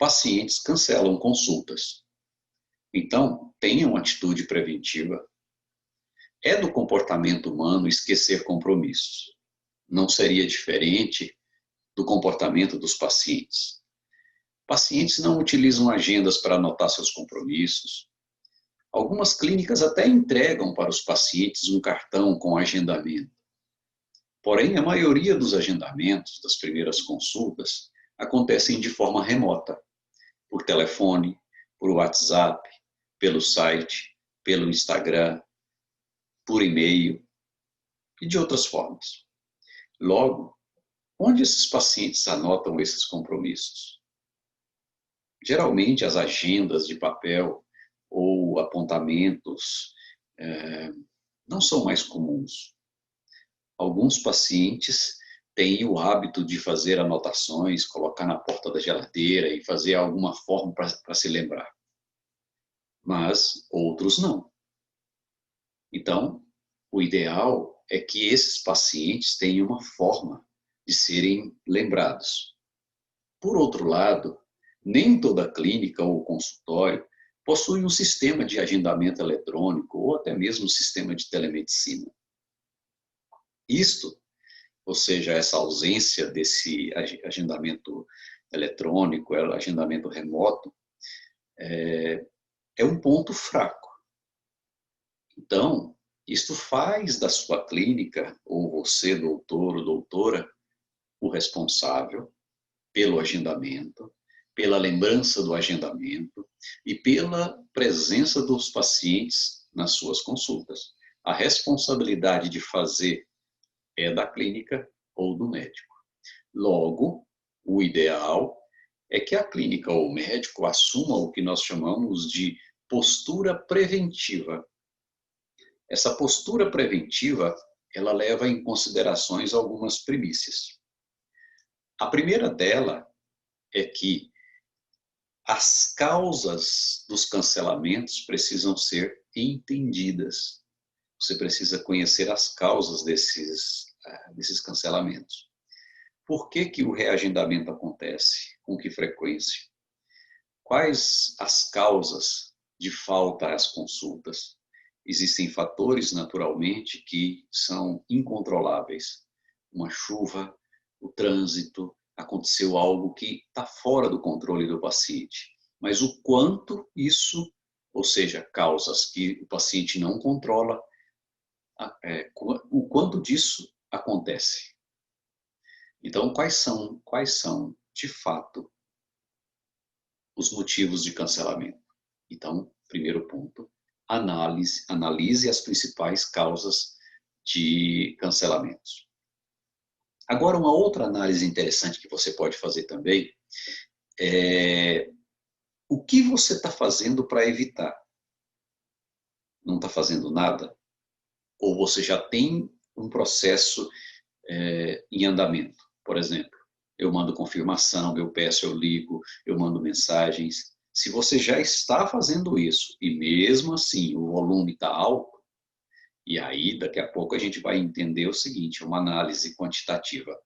pacientes cancelam consultas. Então, tenham atitude preventiva. É do comportamento humano esquecer compromissos. Não seria diferente do comportamento dos pacientes. Pacientes não utilizam agendas para anotar seus compromissos. Algumas clínicas até entregam para os pacientes um cartão com agendamento. Porém, a maioria dos agendamentos das primeiras consultas acontecem de forma remota, por telefone, por WhatsApp, pelo site, pelo Instagram, por e-mail e de outras formas. Logo, onde esses pacientes anotam esses compromissos? Geralmente, as agendas de papel ou apontamentos não são mais comuns. Alguns pacientes têm o hábito de fazer anotações, colocar na porta da geladeira e fazer alguma forma para se lembrar. Mas outros não. Então, o ideal é que esses pacientes tenham uma forma de serem lembrados. Por outro lado, nem toda clínica ou consultório possui um sistema de agendamento eletrônico ou até mesmo um sistema de telemedicina. Isto, ou seja, essa ausência desse agendamento eletrônico, agendamento remoto, é um ponto fraco. Então, isto faz da sua clínica, ou você, doutor ou doutora, o responsável pelo agendamento, pela lembrança do agendamento e pela presença dos pacientes nas suas consultas. A responsabilidade de fazer é da clínica ou do médico. Logo, o ideal é que a clínica ou o médico assuma o que nós chamamos de postura preventiva. Essa postura preventiva, ela leva em considerações algumas premissas. A primeira dela é que as causas dos cancelamentos precisam ser entendidas. Você precisa conhecer as causas desses cancelamentos. Por que o reagendamento acontece? Com que frequência? Quais as causas de falta às consultas? Existem fatores, naturalmente, que são incontroláveis. Uma chuva, o trânsito, aconteceu algo que está fora do controle do paciente. Mas o quanto isso, ou seja, causas que o paciente não controla, o quanto disso acontece. Então, quais são, de fato, os motivos de cancelamento? Então, primeiro ponto, analise as principais causas de cancelamentos. Agora, uma outra análise interessante que você pode fazer também é o que você está fazendo para evitar. Não está fazendo nada? Ou você já tem um processo em andamento? Por exemplo, eu mando confirmação, eu peço, eu ligo, eu mando mensagens. Se você já está fazendo isso e mesmo assim o volume está alto, e aí daqui a pouco a gente vai entender o seguinte, uma análise quantitativa.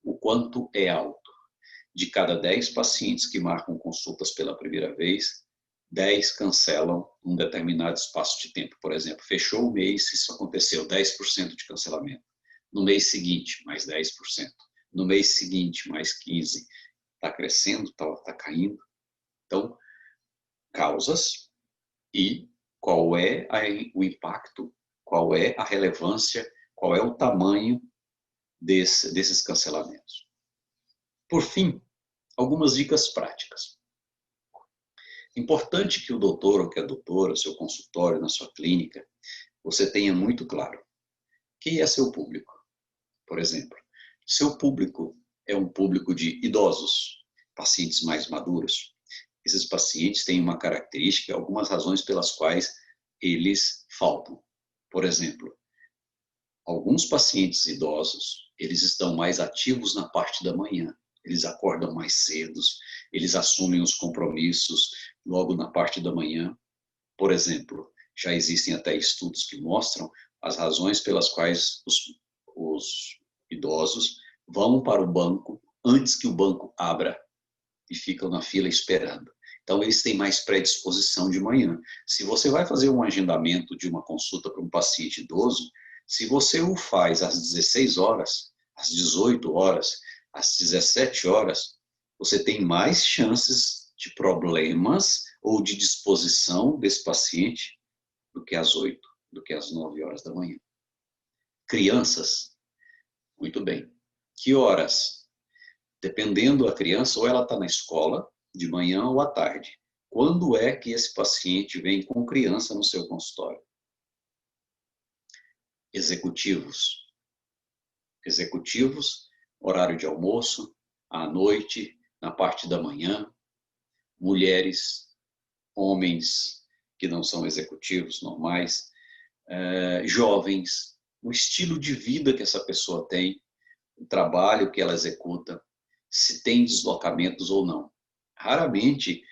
O quanto é alto? De cada 10 pacientes que marcam consultas pela primeira vez, 10 cancelam um determinado espaço de tempo. Por exemplo, fechou o mês, isso aconteceu, 10% de cancelamento. No mês seguinte, mais 10%. No mês seguinte, mais 15%. Está crescendo, está caindo. Então, causas e qual é o impacto, qual é a relevância, qual é o tamanho desses cancelamentos. Por fim, algumas dicas práticas. Importante que o doutor ou que a doutora, seu consultório, na sua clínica, você tenha muito claro quem é seu público. Por exemplo, seu público é um público de idosos, pacientes mais maduros. Esses pacientes têm uma característica, algumas razões pelas quais eles faltam. Por exemplo, alguns pacientes idosos, eles estão mais ativos na parte da manhã. Eles acordam mais cedo, eles assumem os compromissos logo na parte da manhã. Por exemplo, já existem até estudos que mostram as razões pelas quais os idosos vão para o banco antes que o banco abra. e ficam na fila esperando. Então, eles têm mais predisposição de manhã. Se você vai fazer um agendamento de uma consulta para um paciente idoso, se você o faz às 16 horas, às 18 horas, às 17 horas, você tem mais chances de problemas ou de disposição desse paciente do que às 8, do que às 9 horas da manhã. Crianças, muito bem. Que horas? Dependendo da criança, ou ela está na escola, de manhã ou à tarde. Quando é que esse paciente vem com criança no seu consultório? Executivos. Executivos, horário de almoço, à noite, na parte da manhã. Mulheres, homens que não são executivos normais, jovens, o estilo de vida que essa pessoa tem, o trabalho que ela executa, se tem deslocamentos ou não. Raramente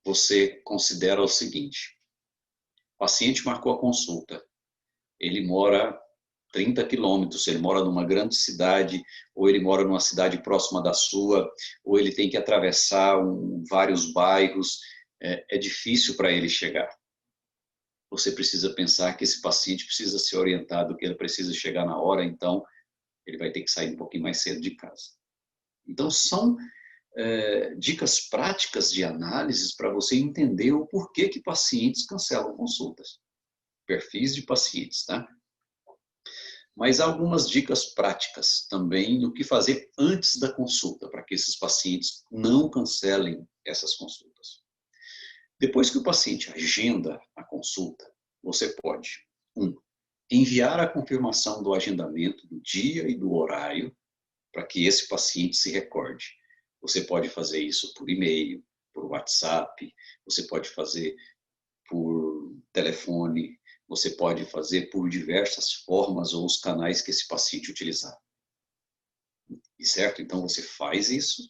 você considera o seguinte: o paciente marcou a consulta, ele mora 30 quilômetros, ele mora numa grande cidade, ou ele mora numa cidade próxima da sua, ou ele tem que atravessar vários bairros, é difícil para ele chegar. Você precisa pensar que esse paciente precisa ser orientado, que ele precisa chegar na hora, então ele vai ter que sair um pouquinho mais cedo de casa. Então, são dicas práticas de análises para você entender o porquê que pacientes cancelam consultas. Perfis de pacientes, tá? Mas há algumas dicas práticas também do que fazer antes da consulta, para que esses pacientes não cancelem essas consultas. Depois que o paciente agenda a consulta, você pode, enviar a confirmação do agendamento do dia e do horário, para que esse paciente se recorde. Você pode fazer isso por e-mail, por WhatsApp, você pode fazer por telefone, você pode fazer por diversas formas ou os canais que esse paciente utilizar. E certo? Então você faz isso.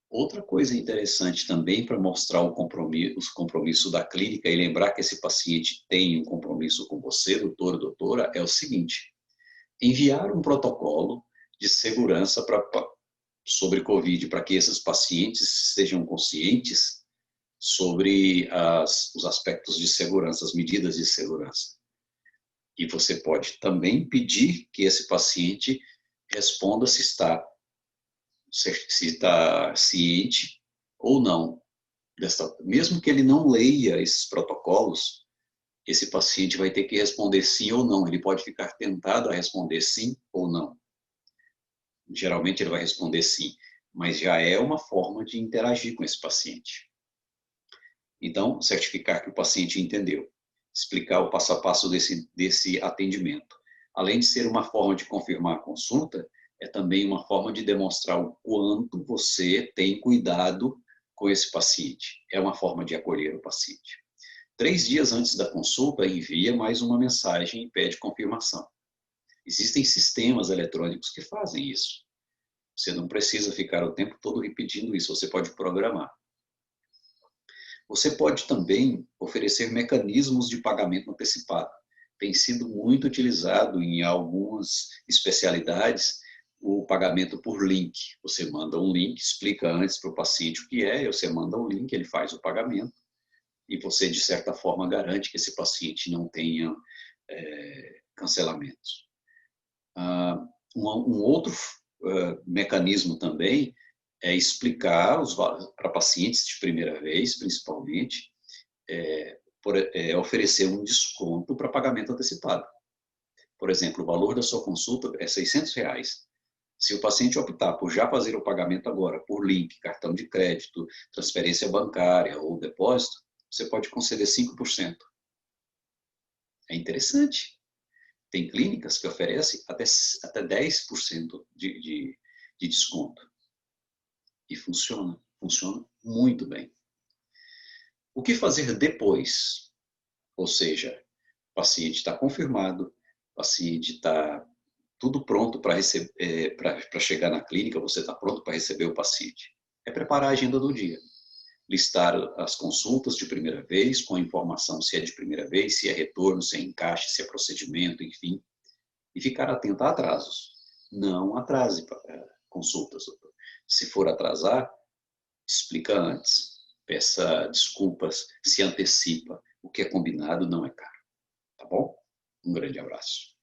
Outra coisa interessante também para mostrar o compromisso da clínica e lembrar que esse paciente tem um compromisso com você, doutor ou doutora, é o seguinte: enviar um protocolo de segurança sobre Covid, para que esses pacientes sejam conscientes sobre os aspectos de segurança, as medidas de segurança. E você pode também pedir que esse paciente responda se está ciente ou não. Mesmo que ele não leia esses protocolos, esse paciente vai ter que responder sim ou não. Ele pode ficar tentado a responder sim ou não. Geralmente ele vai responder sim, mas já é uma forma de interagir com esse paciente. Então, certificar que o paciente entendeu. Explicar o passo a passo desse atendimento. Além de ser uma forma de confirmar a consulta, é também uma forma de demonstrar o quanto você tem cuidado com esse paciente. É uma forma de acolher o paciente. 3 dias antes da consulta, envia mais uma mensagem e pede confirmação. Existem sistemas eletrônicos que fazem isso. Você não precisa ficar o tempo todo repetindo isso, você pode programar. Você pode também oferecer mecanismos de pagamento antecipado. Tem sido muito utilizado em algumas especialidades o pagamento por link. Você manda um link, explica antes para o paciente o que é, você manda um link, ele faz o pagamento e você, de certa forma, garante que esse paciente não tenha cancelamentos. Um outro mecanismo também é explicar para pacientes de primeira vez, principalmente, oferecer um desconto para pagamento antecipado. Por exemplo, o valor da sua consulta é R$600. Se o paciente optar por já fazer o pagamento agora, por link, cartão de crédito, transferência bancária ou depósito, você pode conceder 5%. É interessante. Tem clínicas que oferecem até 10% de desconto. E funciona muito bem. O que fazer depois? Ou seja, o paciente está confirmado, o paciente está tudo pronto para chegar na clínica, você está pronto para receber o paciente. É preparar a agenda do dia. Listar as consultas de primeira vez, com a informação se é de primeira vez, se é retorno, se é encaixe, se é procedimento, enfim. E ficar atento a atrasos. Não atrase consultas, doutor. Se for atrasar, explica antes, peça desculpas, se antecipa. O que é combinado não é caro. Tá bom? Um grande abraço.